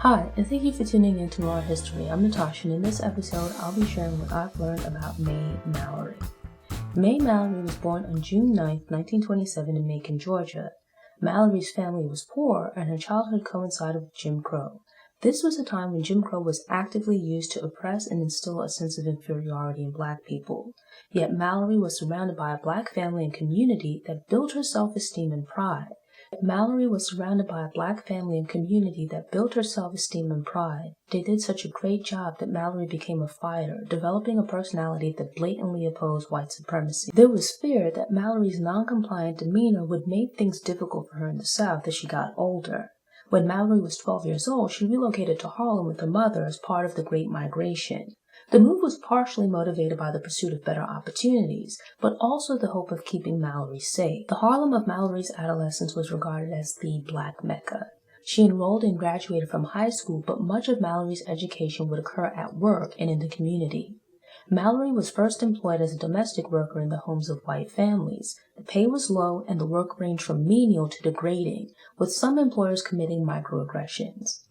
Hi, and thank you for tuning in to Raw History. I'm Natasha, and in this episode, I'll be sharing what I've learned about Mae Mallory. Mae Mallory was born on June 9, 1927 in Macon, Georgia. Mallory's family was poor, and her childhood coincided with Jim Crow. This was a time when Jim Crow was actively used to oppress and instill a sense of inferiority in Black people. Yet Mallory was surrounded by a Black family and community that built her self-esteem and pride. Mallory was surrounded by a Black family and community that built her self-esteem and pride. They did such a great job that Mallory became a fighter, developing a personality that blatantly opposed white supremacy. There was fear that Mallory's non-compliant demeanor would make things difficult for her in the South as she got older. When Mallory was 12 years old, she relocated to Harlem with her mother as part of the Great Migration. The move was partially motivated by the pursuit of better opportunities, but also the hope of keeping Mallory safe. The Harlem of Mallory's adolescence was regarded as the Black Mecca. She enrolled and graduated from high school, but much of Mallory's education would occur at work and in the community. Mallory was first employed as a domestic worker in the homes of white families. The pay was low and the work ranged from menial to degrading, with some employers committing microaggressions.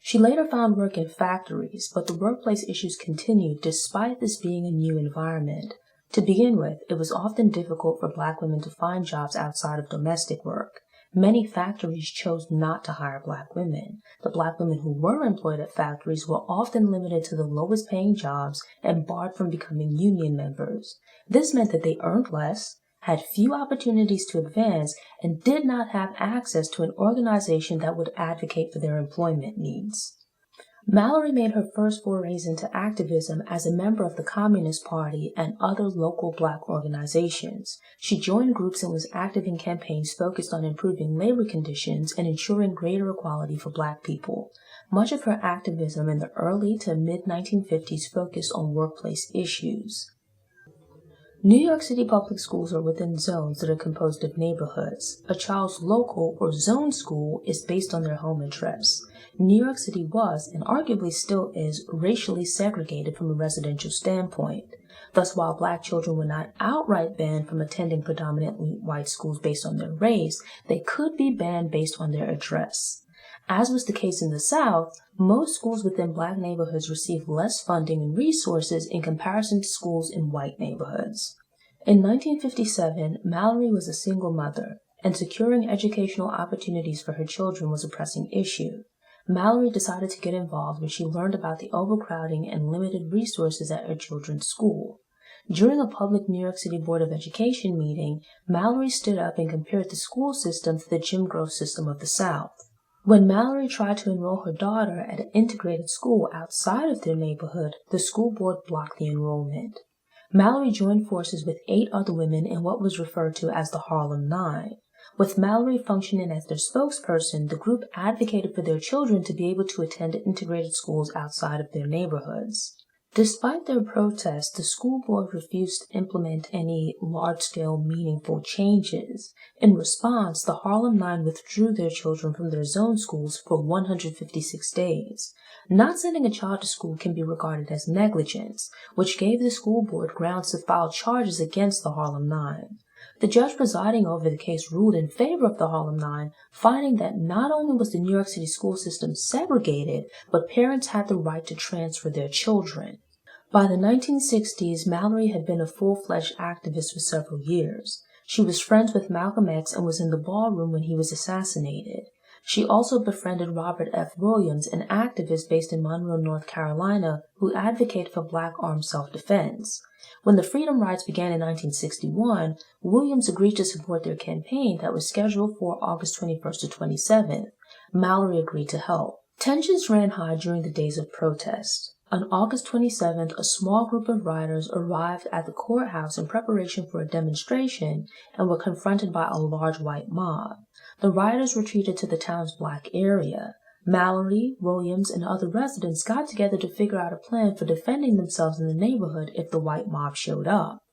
She later found work in factories, but the workplace issues continued despite this being a new environment. To begin with, it was often difficult for Black women to find jobs outside of domestic work. Many factories chose not to hire Black women. The Black women who were employed at factories were often limited to the lowest paying jobs and barred from becoming union members. This meant that they earned less, had few opportunities to advance, and did not have access to an organization that would advocate for their employment needs. Mallory made her first forays into activism as a member of the Communist Party and other local Black organizations. She joined groups and was active in campaigns focused on improving labor conditions and ensuring greater equality for Black people. Much of her activism in the early to mid-1950s focused on workplace issues. New York City public schools are within zones that are composed of neighborhoods. A child's local or zone school is based on their home address. New York City was, and arguably still is, racially segregated from a residential standpoint. Thus, while Black children were not outright banned from attending predominantly white schools based on their race, they could be banned based on their address. As was the case in the South, most schools within Black neighborhoods received less funding and resources in comparison to schools in white neighborhoods. In 1957, Mallory was a single mother, and securing educational opportunities for her children was a pressing issue. Mallory decided to get involved when she learned about the overcrowding and limited resources at her children's school. During a public New York City Board of Education meeting, Mallory stood up and compared the school system to the Jim Crow system of the South. When Mallory tried to enroll her daughter at an integrated school outside of their neighborhood, the school board blocked the enrollment. Mallory joined forces with 8 other women in what was referred to as the Harlem Nine. With Mallory functioning as their spokesperson, the group advocated for their children to be able to attend integrated schools outside of their neighborhoods. Despite their protests, the school board refused to implement any large-scale, meaningful changes. In response, the Harlem Nine withdrew their children from their zone schools for 156 days. Not sending a child to school can be regarded as negligence, which gave the school board grounds to file charges against the Harlem Nine. The judge presiding over the case ruled in favor of the Harlem Nine, finding that not only was the New York City school system segregated, but parents had the right to transfer their children. By the 1960s, Mallory had been a full-fledged activist for several years. She was friends with Malcolm X and was in the ballroom when he was assassinated. She also befriended Robert F. Williams, an activist based in Monroe, North Carolina, who advocated for Black armed self-defense. When the Freedom Rides began in 1961, Williams agreed to support their campaign that was scheduled for August 21st to 27th. Mallory agreed to help. Tensions ran high during the days of protest. On August 27th, a small group of riders arrived at the courthouse in preparation for a demonstration and were confronted by a large white mob. The riders retreated to the town's Black area. Mallory, Williams, and other residents got together to figure out a plan for defending themselves in the neighborhood if the white mob showed up.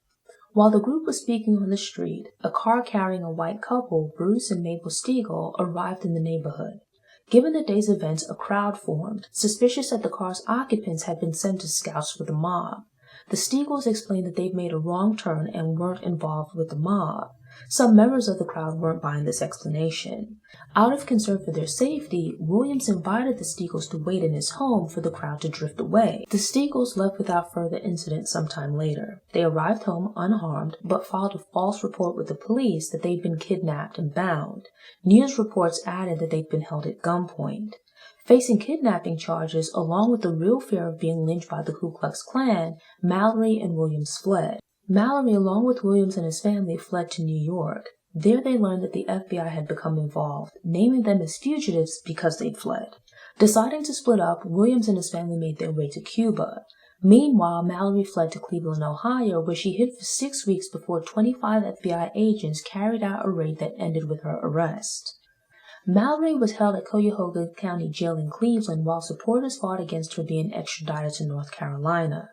While the group was speaking on the street, a car carrying a white couple, Bruce and Mabel Stiegel, arrived in the neighborhood. Given the day's events, a crowd formed, suspicious that the car's occupants had been sent to scouts for the mob. The Stiegels explained that they'd made a wrong turn and weren't involved with the mob. Some members of the crowd weren't buying this explanation. Out of concern for their safety, Williams invited the Steagles to wait in his home for the crowd to drift away. The Steagles left without further incident sometime later. They arrived home unharmed, but filed a false report with the police that they'd been kidnapped and bound. News reports added that they'd been held at gunpoint. Facing kidnapping charges, along with the real fear of being lynched by the Ku Klux Klan, Mallory and Williams fled. Mallory, along with Williams and his family, fled to New York. There they learned that the FBI had become involved, naming them as fugitives because they'd fled. Deciding to split up, Williams and his family made their way to Cuba. Meanwhile, Mallory fled to Cleveland, Ohio, where she hid for 6 weeks before 25 FBI agents carried out a raid that ended with her arrest. Mallory was held at Cuyahoga County Jail in Cleveland while supporters fought against her being extradited to North Carolina.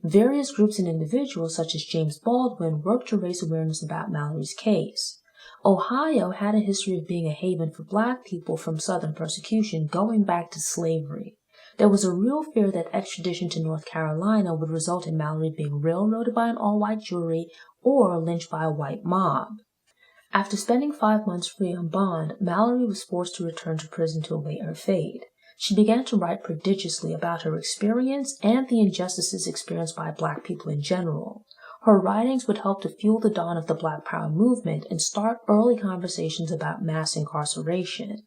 Various groups and individuals, such as James Baldwin, worked to raise awareness about Mallory's case. Ohio had a history of being a haven for Black people from Southern persecution going back to slavery. There was a real fear that extradition to North Carolina would result in Mallory being railroaded by an all-white jury or lynched by a white mob. After spending 5 months free on bond, Mallory was forced to return to prison to await her fate. She began to write prodigiously about her experience and the injustices experienced by Black people in general. Her writings would help to fuel the dawn of the Black Power movement and start early conversations about mass incarceration.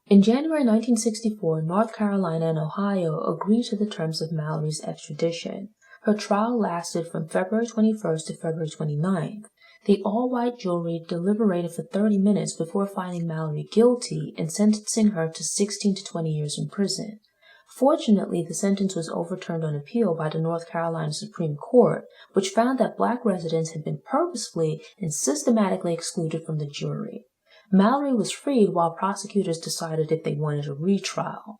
In January 1964, North Carolina and Ohio agreed to the terms of Mallory's extradition. Her trial lasted from February 21st to February 29th. The all-white jury deliberated for 30 minutes before finding Mallory guilty and sentencing her to 16 to 20 years in prison. Fortunately, the sentence was overturned on appeal by the North Carolina Supreme Court, which found that Black residents had been purposefully and systematically excluded from the jury. Mallory was freed while prosecutors decided if they wanted a retrial.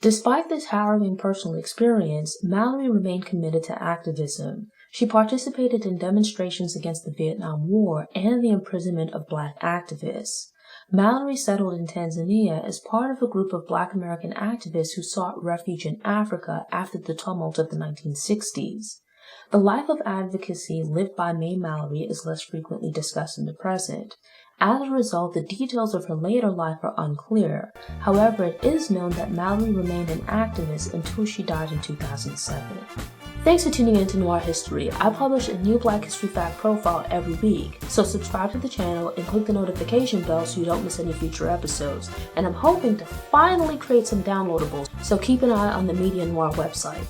Despite this harrowing personal experience, Mallory remained committed to activism. She participated in demonstrations against the Vietnam War and the imprisonment of Black activists. Mallory settled in Tanzania as part of a group of Black American activists who sought refuge in Africa after the tumult of the 1960s. The life of advocacy lived by Mae Mallory is less frequently discussed in the present. As a result, the details of her later life are unclear. However, it is known that Mallory remained an activist until she died in 2007. Thanks for tuning in to Noir History. I publish a new Black History Fact profile every week, so subscribe to the channel and click the notification bell so you don't miss any future episodes. And I'm hoping to finally create some downloadables, so keep an eye on the Media Noir website.